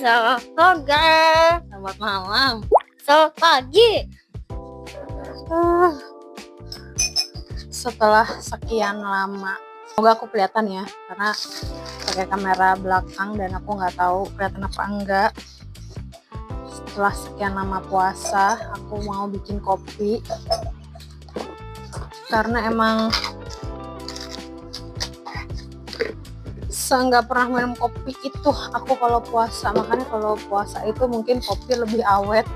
Oke, selamat malam. Selamat pagi. Setelah sekian lama, semoga aku kelihatan ya, karena pakai kamera belakang dan aku nggak tahu kelihatan apa enggak. Setelah sekian lama puasa, aku mau bikin kopi karena emang nggak pernah minum kopi itu aku kalau puasa. Makanya kalau puasa itu mungkin kopi lebih awet,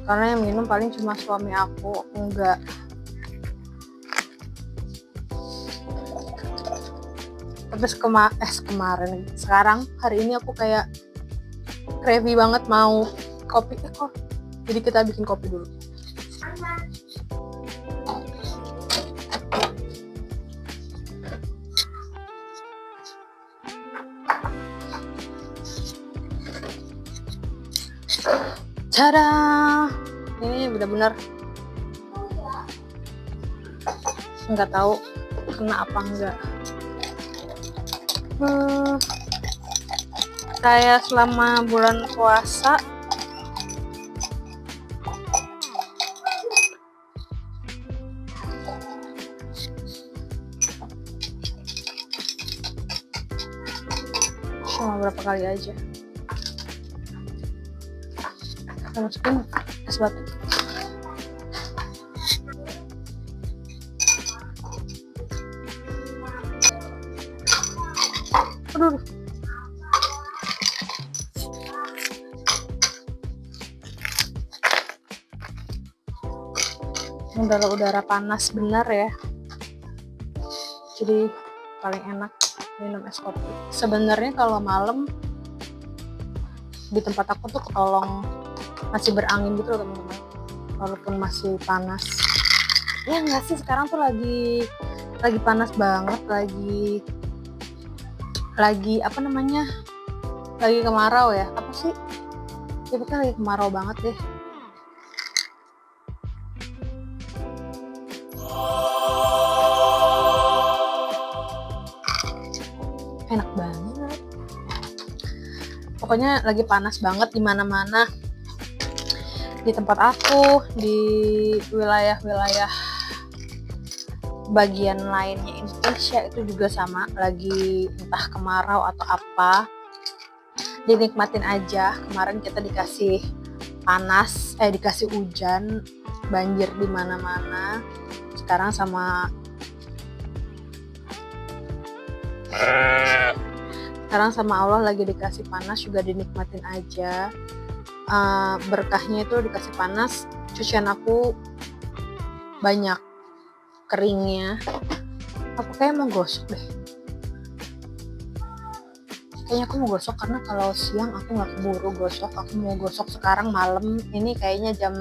karena yang minum paling cuma suami aku enggak. Tapi kemarin, sekarang hari ini aku kayak craving banget mau kopi. Jadi kita bikin kopi dulu. Tada, ini benar-benar nggak tahu kena apa enggak. Kayak selama bulan puasa cuma berapa kali aja. Kita masukin es batu. Aduh. Udara panas benar ya. Jadi paling enak minum es kopi. Sebenarnya kalau malam di tempat aku tuh ketolong masih berangin gitu loh teman-teman, walaupun masih panas. Ya nggak sih, sekarang tuh lagi panas banget, lagi apa namanya, lagi kemarau ya, apa sih ya, pokoknya lagi kemarau banget deh. Enak banget, pokoknya lagi panas banget di mana-mana. Di tempat aku, di wilayah-wilayah bagian lainnya Indonesia itu juga sama, lagi entah kemarau atau apa. Dinikmatin aja. Kemarin kita dikasih panas, dikasih hujan, banjir di mana-mana. Sekarang sama Allah lagi dikasih panas, juga dinikmatin aja. Berkahnya itu dikasih panas, cucian aku banyak keringnya. Aku kayak mau gosok deh. Kayaknya aku mau gosok, karena kalau siang aku nggak keburu gosok. Aku mau gosok sekarang malam. Ini kayaknya jam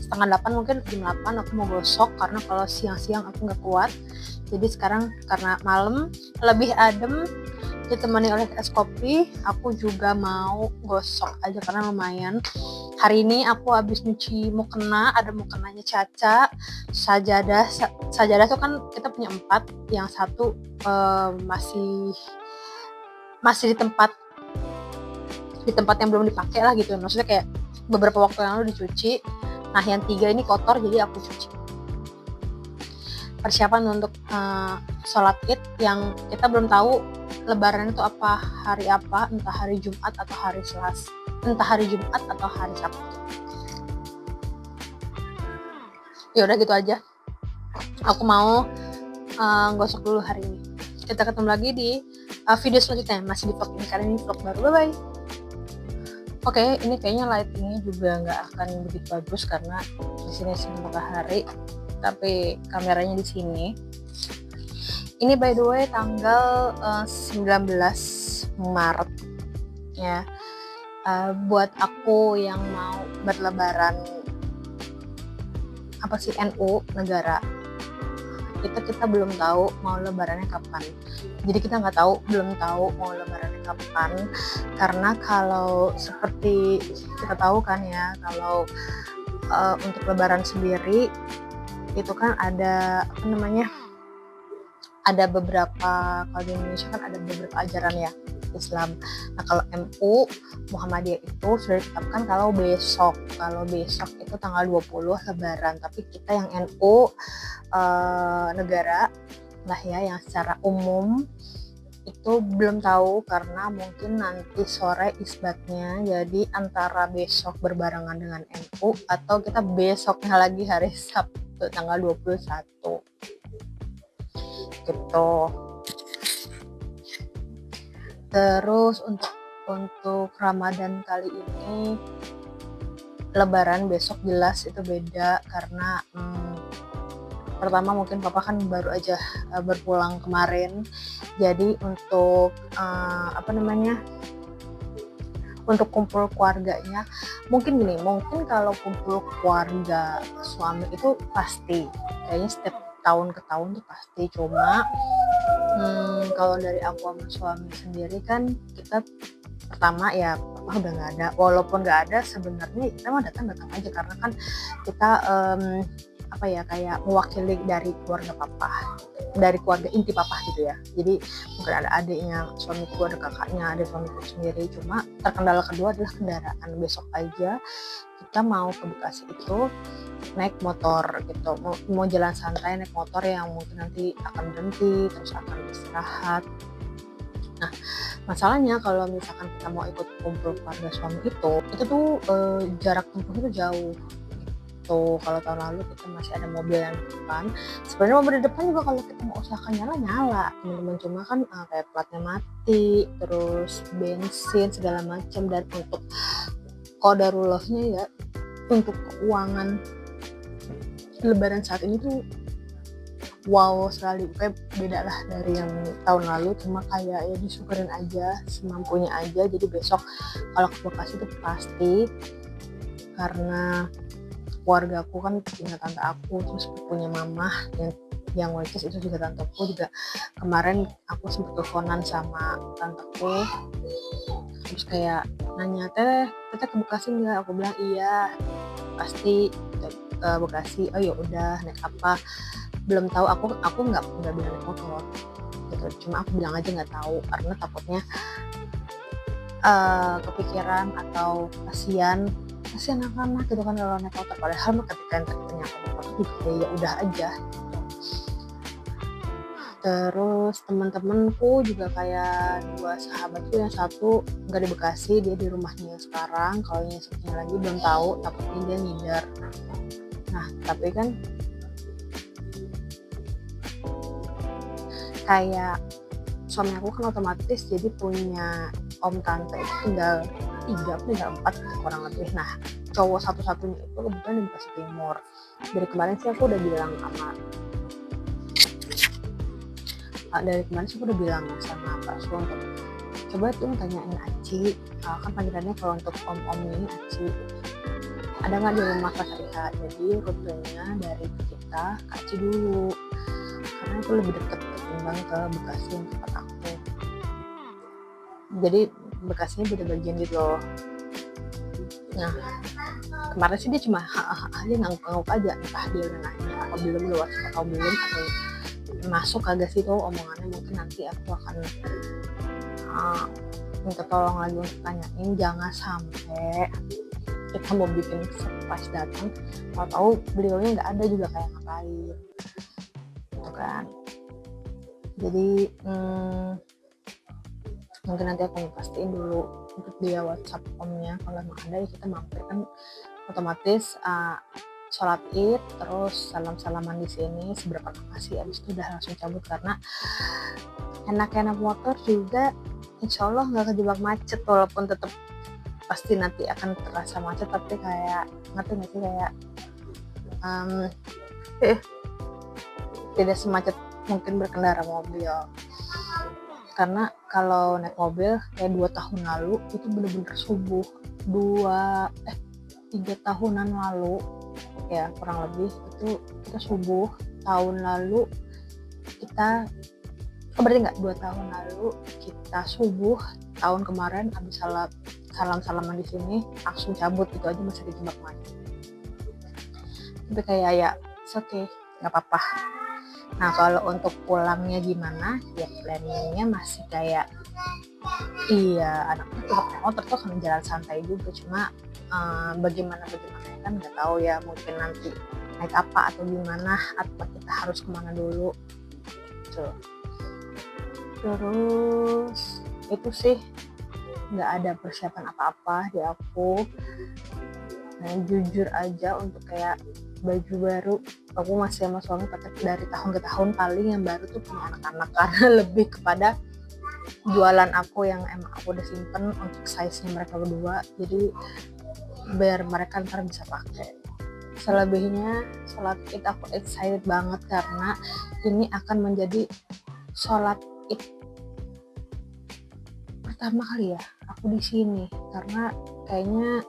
7:30, mungkin jam 8 aku mau gosok, karena kalau siang-siang aku nggak kuat. Jadi sekarang karena malam lebih adem, ditemani oleh es kopi, aku juga mau gosok aja karena lumayan. Hari ini aku habis nyuci mukena, ada mukenanya Caca, sajadah tuh kan kita punya 4, yang satu masih di tempat yang belum dipakai lah gitu, maksudnya kayak beberapa waktu yang lalu dicuci. Nah yang 3 ini kotor, jadi aku cuci. Persiapan untuk sholat id yang kita belum tahu lebaran itu apa, hari apa, entah hari Jumat atau hari Selasa, entah hari Jumat atau hari Sabtu. Ya udah gitu aja. Aku mau gosok dulu hari ini. Kita ketemu lagi di video selanjutnya, masih di vlog ini, karena ini vlog baru. Bye bye. Oke, ini kayaknya lightingnya juga nggak akan begitu bagus karena di sini sinar matahari, tapi kameranya di sini. Ini by the way tanggal 19 Maret ya. Buat aku yang mau berlebaran NU negara, kita belum tahu mau lebarannya kapan. Jadi kita belum tahu mau lebarannya kapan, karena kalau seperti kita tahu kan ya, kalau untuk lebaran sendiri itu kan ada ada beberapa, kalau di Indonesia kan ada beberapa ajaran ya. Islam. Nah kalau MU Muhammadiyah itu sudah ditetapkan kalau besok itu tanggal 20 Lebaran, tapi kita yang NU negara lah ya yang secara umum itu belum tahu karena mungkin nanti sore isbatnya, jadi antara besok berbarengan dengan NU atau kita besoknya lagi hari Sabtu tanggal 21 gitu. Terus untuk Ramadan kali ini Lebaran besok jelas itu beda karena pertama mungkin papa kan baru aja berpulang kemarin, jadi untuk untuk kumpul keluarganya mungkin kalau kumpul keluarga suami itu pasti kayaknya setiap tahun ke tahun tuh pasti, cuma kalau dari aku sama suami sendiri kan kita pertama ya papa udah nggak ada, walaupun nggak ada sebenarnya kita mah datang aja karena kan kita kayak mewakili dari keluarga papa, dari keluarga inti papa gitu ya. Jadi mungkin ada adiknya suamiku, ada kakaknya, ada suamiku sendiri. Cuma terkendala kedua adalah kendaraan. Besok aja kita mau ke Bekasi itu naik motor gitu, mau jalan santai naik motor yang mungkin nanti akan berhenti terus akan istirahat. Nah masalahnya kalau misalkan kita mau ikut kumpul keluarga suami itu tuh jarak tempuhnya tuh jauh. Tuh kalau tahun lalu kita masih ada mobil yang di depan, sebenarnya mobil di depan juga kalau kita mau usahakan nyala teman-teman, cuma kan kayak platnya mati, terus bensin segala macam, dan untuk qadarullahnya ya untuk keuangan Lebaran saat ini tuh wow sekali, kayak beda lah dari yang tahun lalu, cuma kayak ya disyukurin aja semampunya aja. Jadi besok kalau ke Bekasi itu pasti, karena keluarga aku kan punya tante aku, terus punya mama yang which is itu juga tanteku juga. Kemarin aku sempat teleponan sama tanteku, terus kayak nanya, kita ke Bekasi nggak? Aku bilang iya pasti ke Bekasi. Oh ya udah, naik apa belum tahu, aku nggak bilang naik motor gitu, cuma aku bilang aja nggak tahu karena takutnya kepikiran atau kasihan anak-anak gitu kan kalau naik motor, padahal ketika ternyata naik motor juga ya udah aja. Terus teman-temanku juga kayak dua sahabatku, yang satu nggak di Bekasi, dia di rumahnya sekarang, kalau yang satunya lagi belum tahu, takutnya dia ngidar. Nah tapi kan kayak suami aku kan otomatis jadi punya om tante itu tinggal 4 kurang lebih. Nah cowok satu-satunya itu kebetulan di Bekasi Timur. Dari kemarin sih aku udah bilang sama Pak Su untuk coba tuh tanyain Aci, kan panggilannya kalau untuk om ini Aci, ada nggak di rumah pas hari H, jadi rutenya dari kita ke Aci dulu karena itu lebih dekat ketimbang ke Bekasi yang tempat aku. Jadi Bekasinya beda bagian gitu loh. Nah kemarin sih dia cuma aja ngangguk aja, entah dia udah nanya apa belum lewat atau belum, atau masuk kagak sih tuh omongannya. Mungkin nanti aku akan minta tolong lagi untuk tanyain, jangan sampai kita mau bikin surprise datang tahu beliaunya nggak ada juga, kayak ngapain gitu kan. Jadi mungkin nanti aku pastiin dulu untuk dia WhatsApp omnya, kalau emang ada ya kita mampir, kan otomatis sholat id terus salam-salaman di sini, seberapa makasih, abis itu udah langsung cabut karena enak-enak motor juga insya Allah nggak kejebak macet, walaupun tetap pasti nanti akan terasa macet, tapi kayak ngerti nggak sih, kayak tidak semacet mungkin berkendara mobil. Karena kalau naik mobil kayak 2 tahun lalu itu bener-bener subuh, 3 tahunan lalu ya kurang lebih itu kita subuh tahun lalu, kita berarti nggak 2 tahun lalu kita subuh tahun kemarin, habis salam-salaman di sini langsung cabut, itu aja masih dijebak macet. Tapi kayak ya oke, nggak apa-apa, Nah kalau untuk pulangnya gimana ya, planningnya masih kayak iya anak-anak tetap naik motor tuh akan jalan santai juga, cuma bagaimana kan nggak tahu ya, mungkin nanti naik apa atau gimana, atau kita harus kemana dulu tuh. Terus itu sih, nggak ada persiapan apa-apa di aku. Nah jujur aja untuk kayak baju baru, aku masih sama suami pakai dari tahun ke tahun, paling yang baru tuh punya anak-anak karena lebih kepada jualan aku yang emang aku udah simpen untuk size nya mereka berdua, jadi biar mereka ntar bisa pakai. Selebihnya sholat id aku excited banget karena ini akan menjadi sholat id pertama kali ya aku di sini, karena kayaknya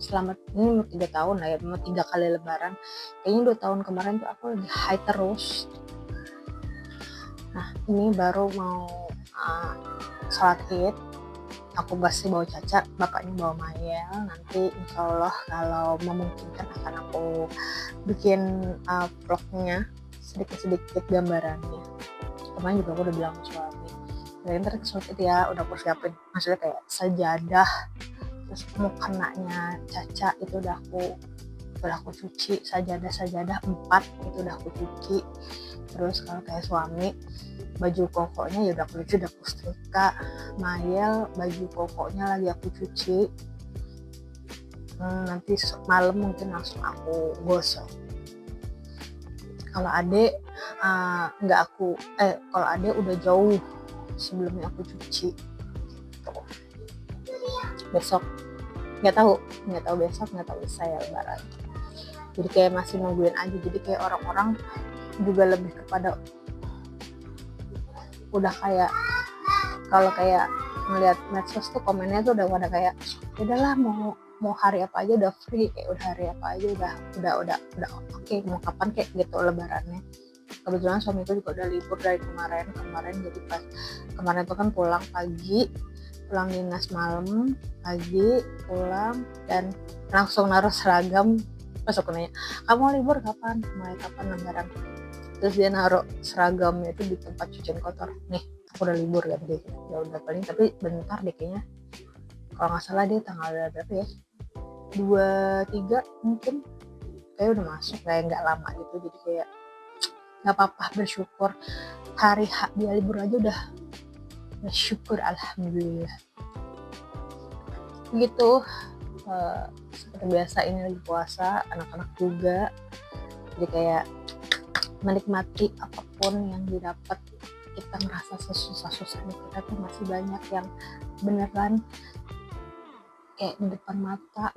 selama ini mau 3 tahun lah ya, mau 3 kali lebaran, kayaknya 2 tahun kemarin tuh aku lagi high terus. Nah ini baru mau sholat id, aku masih bawa Caca, bapaknya bawa Mayel. Nanti insya Allah kalau memungkinkan akan aku bikin vlognya sedikit-sedikit gambarannya. Kemarin juga aku udah bilang ke suami, ntar sholat id ya udah aku siapin, maksudnya kayak sajadah, terus mukenanya Caca itu udah aku cuci, sajadah 4 itu udah aku cuci. Terus kalau kayak suami, baju kokonya ya udah aku cuci, udah aku setrika. Mayel baju kokonya lagi aku cuci, nanti malam mungkin langsung aku gosok. Kalau adek nggak aku kalau adek udah jauh sebelumnya aku cuci. Besok nggak tahu besok, nggak tahu saya lebaran, jadi kayak masih nungguin aja. Jadi kayak orang-orang juga lebih kepada udah kayak, kalau kayak ngeliat medsos tuh komennya tuh udah pada kayak udahlah mau hari apa aja udah free, kayak udah hari apa aja udah oke, mau kapan kayak gitu lebarannya. Kebetulan suamiku juga udah libur dari kemarin, jadi pas kemarin tuh kan pulang dinas malam, pagi pulang dan langsung naruh seragam. Pas aku nanya, kamu libur kapan, mulai kapan lebaran? Terus dia naruh seragamnya itu di tempat cucian kotor. Nih aku udah libur kan dia, ya udah paling tapi bentar deh kayaknya, kalau nggak salah dia tanggal berapa ya, 23 mungkin, kayak udah masuk, kayak nggak lama gitu. Jadi kayak nggak apa-apa, bersyukur hari dia libur aja udah bersyukur, alhamdulillah gitu. Seperti biasa ini lagi puasa, anak-anak juga, jadi kayak menikmati apapun yang didapat. Kita ngerasa sesusah-susahnya kita tuh masih banyak yang beneran kayak di depan mata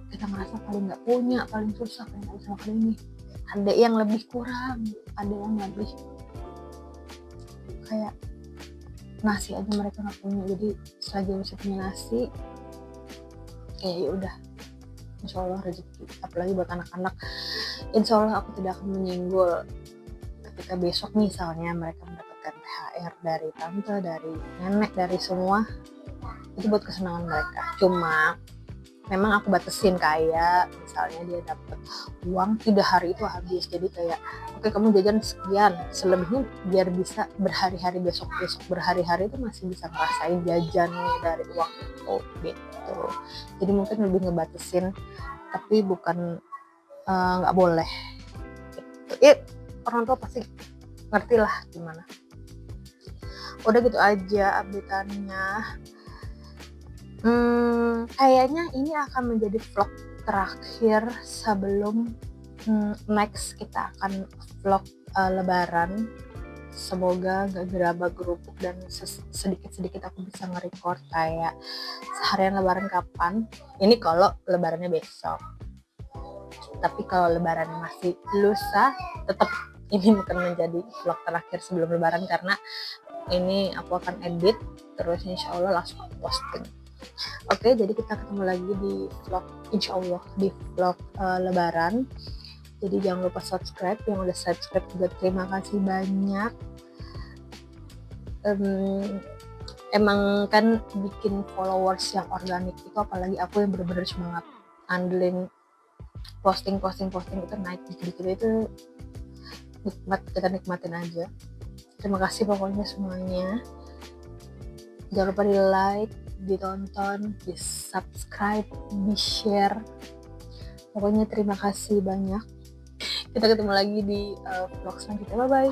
kita ngerasa paling nggak punya, paling susah, paling nggak bisa makan ini. Ada yang lebih kurang, ada yang lebih kayak nasi aja mereka nggak punya. Jadi selagi bisa punya nasi, ya udah, insya Allah rezeki. Apalagi buat anak-anak, insya Allah aku tidak akan menyenggol ketika besok misalnya mereka mendapatkan THR dari tante, dari nenek, dari semua, itu buat kesenangan mereka. Cuma memang aku batasin, kayak misalnya dia dapat uang 3 hari itu habis, jadi kayak oke, kamu jajan sekian, selebihnya biar bisa berhari-hari, besok berhari-hari itu masih bisa ngerasain jajannya dari uang itu gitu. Jadi mungkin lebih ngebatasin, tapi bukan nggak boleh gitu. Orang tua pasti ngerti lah gimana. Udah gitu aja update-annya. Kayaknya ini akan menjadi vlog terakhir sebelum next kita akan vlog lebaran. Semoga gak gerabah gerubuk dan sedikit-sedikit aku bisa nge-record kayak seharian lebaran kapan. Ini kalau lebarannya besok. Tapi kalau lebarannya masih lusa, tetap ini bukan menjadi vlog terakhir sebelum lebaran, karena ini aku akan edit terus insya Allah langsung posting. Oke, jadi kita ketemu lagi di vlog, insya Allah di vlog lebaran. Jadi jangan lupa subscribe, yang udah subscribe juga terima kasih banyak. Emang kan bikin followers yang organik itu, apalagi aku yang bener-bener semangat andelin posting itu naik dikit-dikit, itu kita nikmatin aja. Terima kasih pokoknya semuanya. Jangan lupa di like, ditonton, di subscribe, di share. Pokoknya terima kasih banyak. Kita ketemu lagi di vlog selanjutnya. Bye bye.